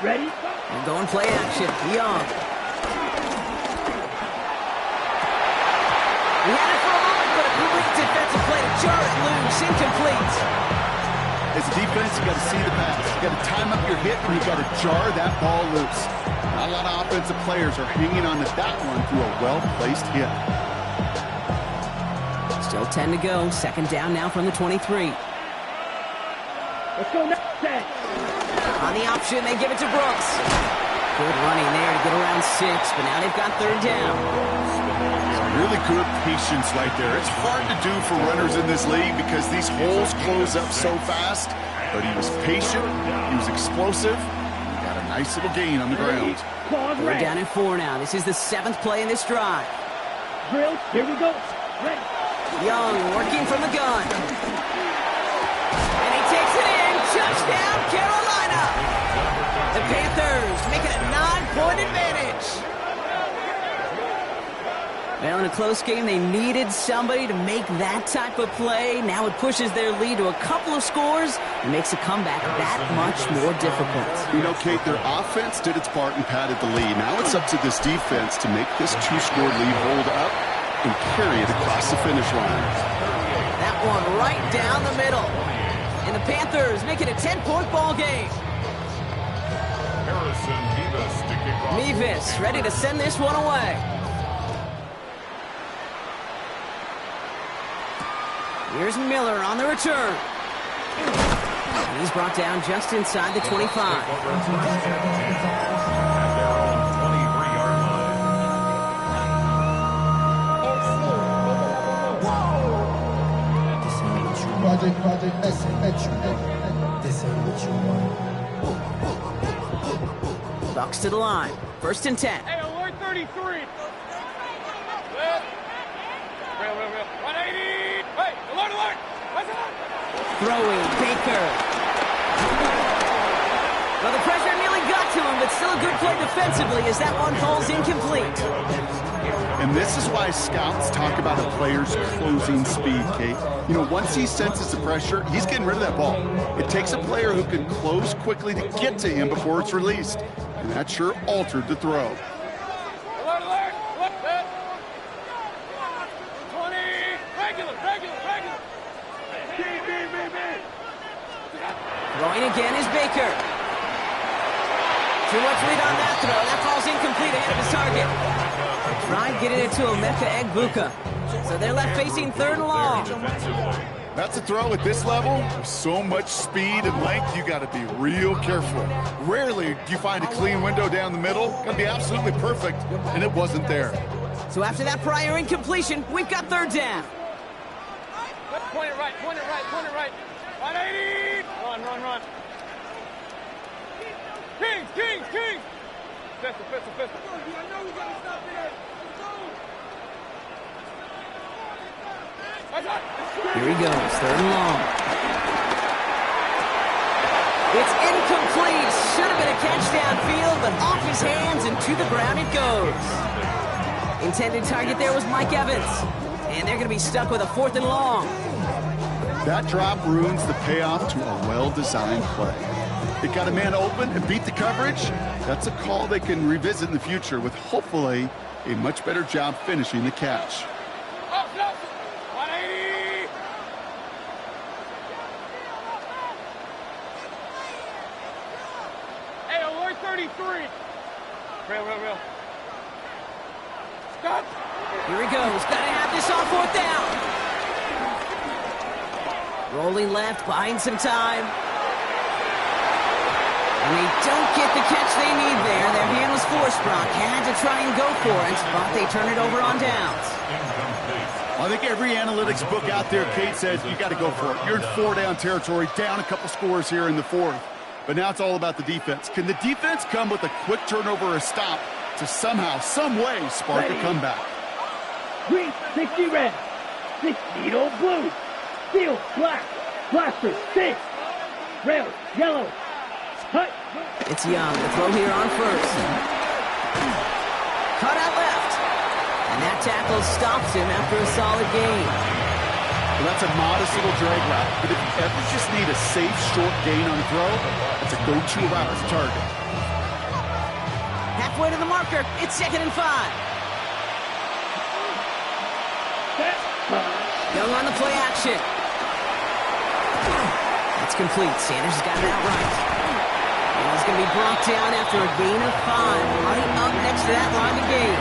And going play action. Young. He had it for a moment, but a complete defensive play to jar it loose. Incomplete. As a defense, you got to see the pass. You got to time up your hit, and you got to jar that ball loose. Not a lot of offensive players are hanging on to that one through a well-placed hit. Still 10 to go. Second down now from the 23. Let's go next. Set. On the option, they give it to Brooks. Good running there to get around 6, but now they've got third down. Really good patience right there. It's hard to do for runners in this league because these holes close up so fast. But he was patient, he was explosive, and he got a nice little gain on the ground. We're down at 4 now. This is the 7th play in this drive. Drill. Here we go. Ready. Young working from the gun. And he takes it in. Touchdown, Carolina. The Panthers making a 9-point advantage. Well, in a close game, they needed somebody to make that type of play. Now it pushes their lead to a couple of scores and makes a comeback that much more difficult. You know, Kate, their offense did its part and padded the lead. Now it's up to this defense to make this 2-score lead hold up and carry it across the finish line. That one right down the middle. And the Panthers make it a 10-point ball game. Harrison Mevis to kick off. Mevis ready to send this one away. Here's Miller on the return. And he's brought down just inside the 25. At their own 23-yard line. Project, this ain't what you want. Bucks to the line. 1st and 10. Hey, alert 33. Real. 180. Hey, alert. Throwing, Baker. Well, the pressure nearly got to him, but still a good play defensively as that one falls incomplete. And this is why scouts talk about a player's closing speed, Kate. You know, once he senses the pressure, he's getting rid of that ball. It takes a player who can close quickly to get to him before it's released. And that sure altered the throw. Alert. 20. Regular. Throwing again is Baker. Too much lead on that throw. That falls incomplete ahead of his target. Tried getting it to Emeka Egbuka. So they're left facing 3rd and long. That's a throw at this level. With so much speed and length, you got to be real careful. Rarely do you find a clean window down the middle. Got to be absolutely perfect, and it wasn't there. So after that prior incompletion, we've got 3rd down. Point it right. 180. Run. Pistol. I know we gotta stop there. Here he goes, 3rd and long. It's incomplete. Should have been a catch downfield, but off his hands and to the ground it goes. Intended target there was Mike Evans. And they're going to be stuck with a 4th and long. That drop ruins the payoff to a well-designed play. It got a man open and beat the coverage. That's a call they can revisit in the future with hopefully a much better job finishing the catch. 180. Hey, alert 33. Real. Scott. Here he goes. Got to have this on 4th down. Rolling left, buying some time. And they don't get the catch they need there. Their hand was forced, Brock. Had to try and go for it, but they turn it over on downs. I think every analytics book out there, Kate, says you got to go for it. You're in 4-down territory, down a couple scores here in the 4th. But now it's all about the defense. Can the defense come with a quick turnover or a stop to somehow, some way, spark a comeback? Green, 60 red. 6 needle blue. Steel black. Blaster 6. Rail yellow. Cut. It's Young. The throw here on 1st. Cut out left. And that tackle stops him after a solid gain. Well, that's a modest little drag route. But if you ever just need a safe, short gain on throw, it's a go-to route as a target. Halfway to the marker. It's 2nd and 5. Young on the play action. That's complete. Sanders has got it out right. And he's going to be brought down after a gain of 5. Right up next to that line of gain.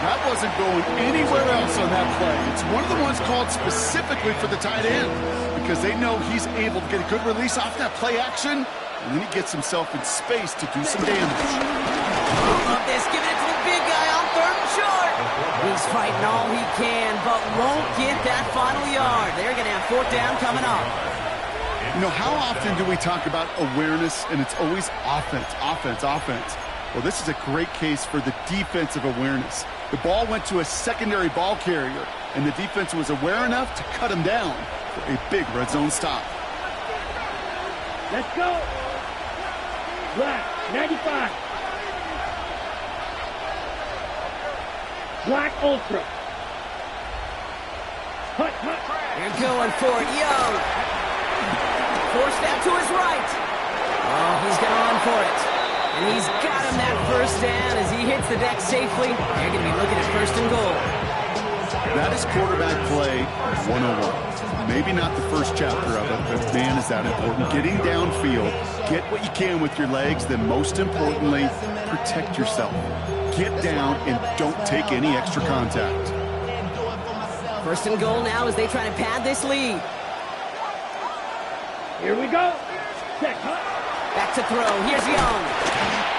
That wasn't going anywhere else on that play. It's one of the ones called specifically for the tight end because they know he's able to get a good release off that play action, and then he gets himself in space to do some damage. Love this, giving it to the big guy on 3rd and short. He's fighting all he can, but won't get that final yard. They're going to have 4th down coming up. You know, how often do we talk about awareness, and it's always offense. Well, this is a great case for the defensive awareness. The ball went to a secondary ball carrier, and the defense was aware enough to cut him down for a big red zone stop. Let's go. Black, 95. Black Ultra. Hut. They're going for it. Young. Forced out to his right. Oh, he's going to run for it. And he's got him that 1st down as he hits the deck safely. They're going to be looking at 1st and goal. That is quarterback play 101. Maybe not the first chapter of it, but man, is that important. Getting downfield, get what you can with your legs, then most importantly, protect yourself. Get down and don't take any extra contact. 1st and goal now as they try to pad this lead. Here we go. Check, hut. Back to throw. Here's Young.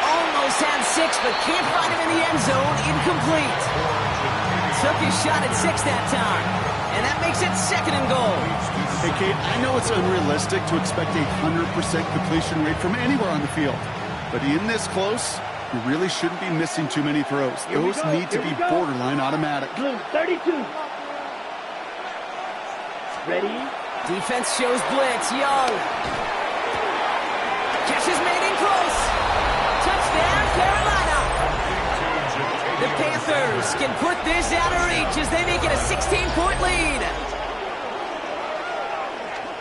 Almost had 6, but can't find him in the end zone. Incomplete. Took his shot at 6 that time. And that makes it 2nd and goal. Hey, Kate, I know it's unrealistic to expect a 100% completion rate from anywhere on the field. But in this close, you really shouldn't be missing too many throws. Those need to be borderline automatic. Blue, 32. Ready? Defense shows blitz. Young. Catch is made in close. Touchdown, Carolina. The Panthers can put this out of reach as they make it a 16-point lead.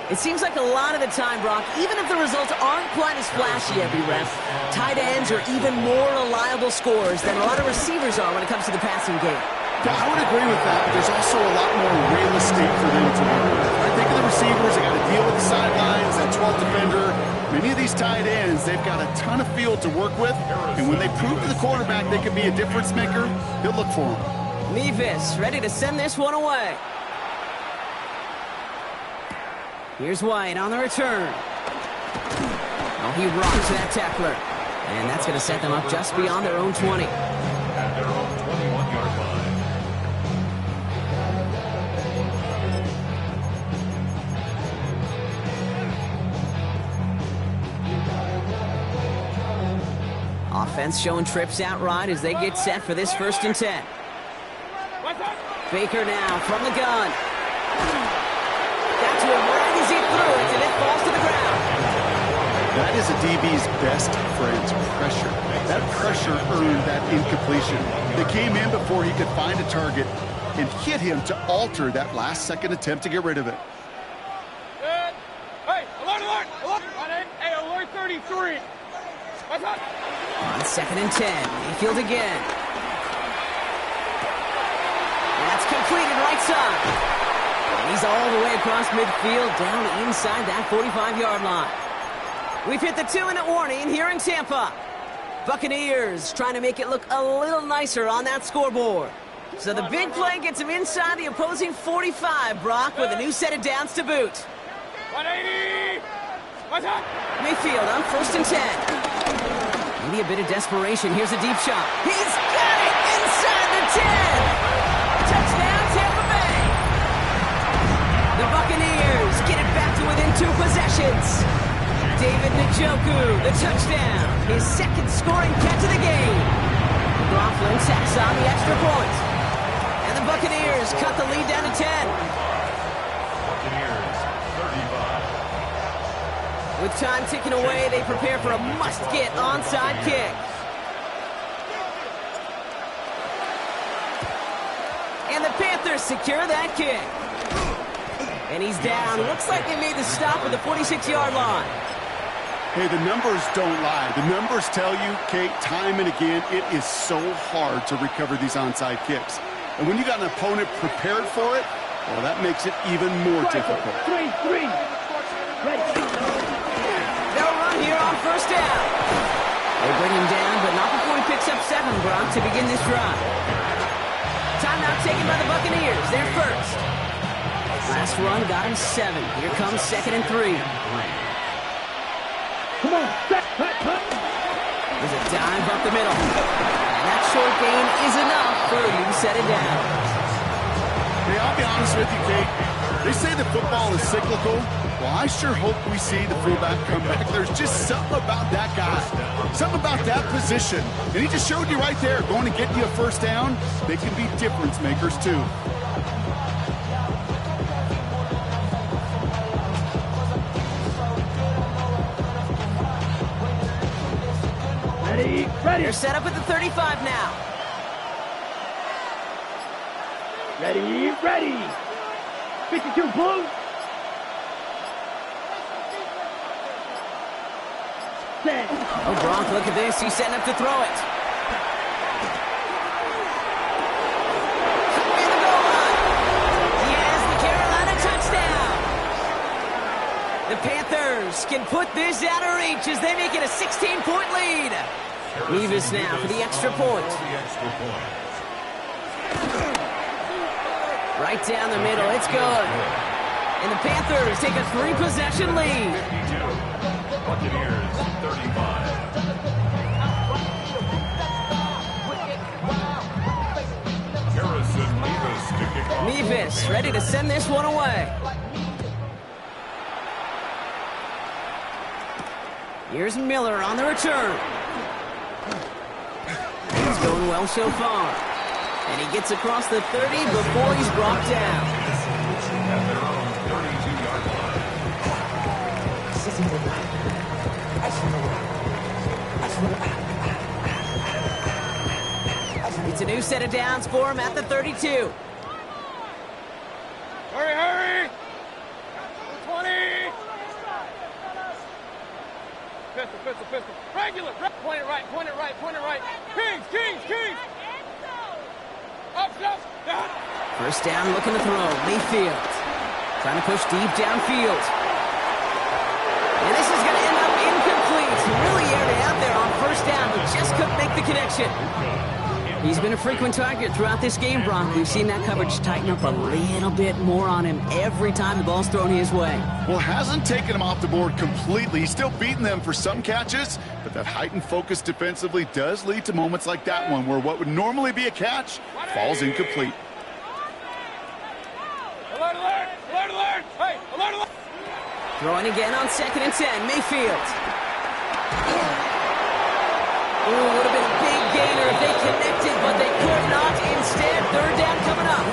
It seems like a lot of the time, Brock, even if the results aren't quite as flashy every rep, tight ends are even more reliable scorers than a lot of receivers are when it comes to the passing game. Yeah, I would agree with that, but there's also a lot more real estate for them to work with. I think of the receivers, they got to deal with the sidelines, that 12th defender. Many of these tight ends, they've got a ton of field to work with, and when they prove to the quarterback they can be a difference maker, he'll look for them. Mevis ready to send this one away. Here's White on the return. Oh, he rocks that tackler. And that's going to set them up just beyond their own 20. At their own 21-yard line. Offense showing trips out right as they get set for this 1st and 10. Baker now from the gun. Got to him right as he threw it, and it falls to the ground. That is a DB's best friend, pressure. That pressure earned that incompletion. They came in before he could find a target and hit him to alter that last-second attempt to get rid of it. Hey, alert, alert, alert! Hey, alert 33. What's up? On 2nd and 10, Mayfield again. That's completed right side. And he's all the way across midfield, down inside that 45-yard line. We've hit the 2-minute warning here in Tampa. Buccaneers trying to make it look a little nicer on that scoreboard. So the big play gets him inside the opposing 45, Brock, with a new set of downs to boot. 180! What's up? Mayfield on 1st and 10. Maybe a bit of desperation. Here's a deep shot. He's got it inside the 10. Touchdown, Tampa Bay. The Buccaneers get it back to within 2 possessions. David Njoku, the touchdown. His 2nd scoring catch of the game. McLaughlin tacks on the extra point. And the Buccaneers cut the lead down to 10. Buccaneers, 35. With time ticking away, they prepare for a must-get onside kick. And the Panthers secure that kick. And he's down. Looks like they made the stop at the 46-yard line. Hey, the numbers don't lie. The numbers tell you, Kate, time and again, it is so hard to recover these onside kicks. And when you got an opponent prepared for it, well, that makes it even more difficult. 3-3. Ready. They'll run here on 1st down. They bring him down, but not before he picks up 7, Brock, to begin this drive. Timeout taken by the Buccaneers. They're first. Last run got him 7. Here comes 2nd and 3. Come on, set, cut. There's a dive up the middle. And that short gain is enough for a new set of downs. Hey, I'll be honest with you, Kate. They say that football is cyclical. Well, I sure hope we see the fullback come back. There's just something about that guy. Something about that position. And he just showed you right there, going to get you a 1st down. They can be difference makers, too. Ready. They're set up at the 35 now. Ready. 52 blue. Set. Oh, Brock, look at this. He's setting up to throw it. In the goal line. He has the Carolina touchdown. The Panthers can put this out of reach as they make it a 16-point lead. Nevis now for the extra point. Right down the middle. It's good. And the Panthers take a 3-possession lead. Buccaneers, 35. Harrison Nevis to kick off. Nevis ready to send this one away. Here's Miller on the return. It's going well so far. And he gets across the 30 before he's brought down. At their own 32-yard line. It's a new set of downs for him at the 32. Hurry! 20! Pistol. Regular. Point it right. Kings. Up. Down. 1st down, looking to throw. Mayfield trying to push deep downfield. And this is going to end up incomplete. He really aired it out there on 1st down, but just couldn't make the connection. He's been a frequent target throughout this game, Brock. We've seen that coverage tighten up a little bit more on him every time the ball's thrown his way. Well, hasn't taken him off the board completely. He's still beating them for some catches, but that heightened focus defensively does lead to moments like that one where what would normally be a catch falls incomplete. Alert! Hey, alert! Throwing again on 2nd and 10, Mayfield. Ooh, would have been a big gainer if they connected, but they could not. Instead, third down coming up.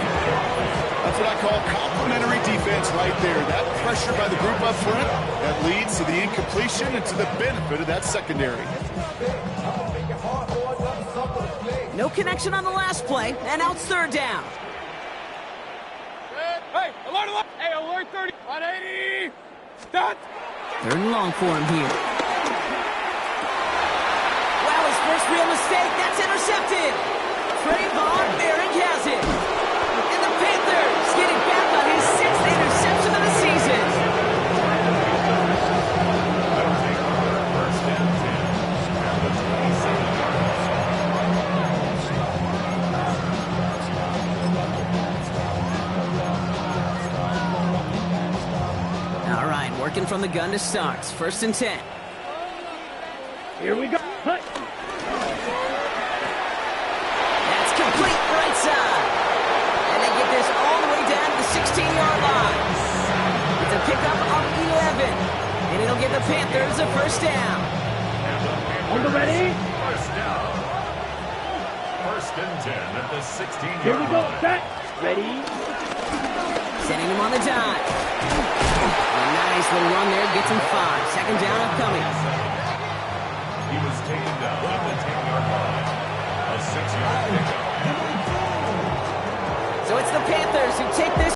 That's what I call complimentary defense right there. That pressure by the group up front, that leads to the incompletion and to the benefit of that secondary. No connection on the last play, and now it's third down. Hey, alert, alert! Hey, alert 30, 180! Dot! Third and long for him here. Wow, his first real mistake. That's intercepted. Trayvon Merrick has it. And the Panthers get it back on his 6th interception of the season. That'll take first and 10 at the 27-yard All right, working from the gun to start. First and 10. Here we go. Cut. That's complete right side. And they get this all the way down to the 16-yard line. It's a pickup of 11. And it'll give the Panthers a first down. On the ready. First down. First and 10 at the 16-yard Here we go. line. Set. Ready. Setting him on the dime. A nice little run there. Gets him 5. Second down upcoming. He was taken down at the 10-yard line. A 6-yard pickup. So it's the Panthers who take this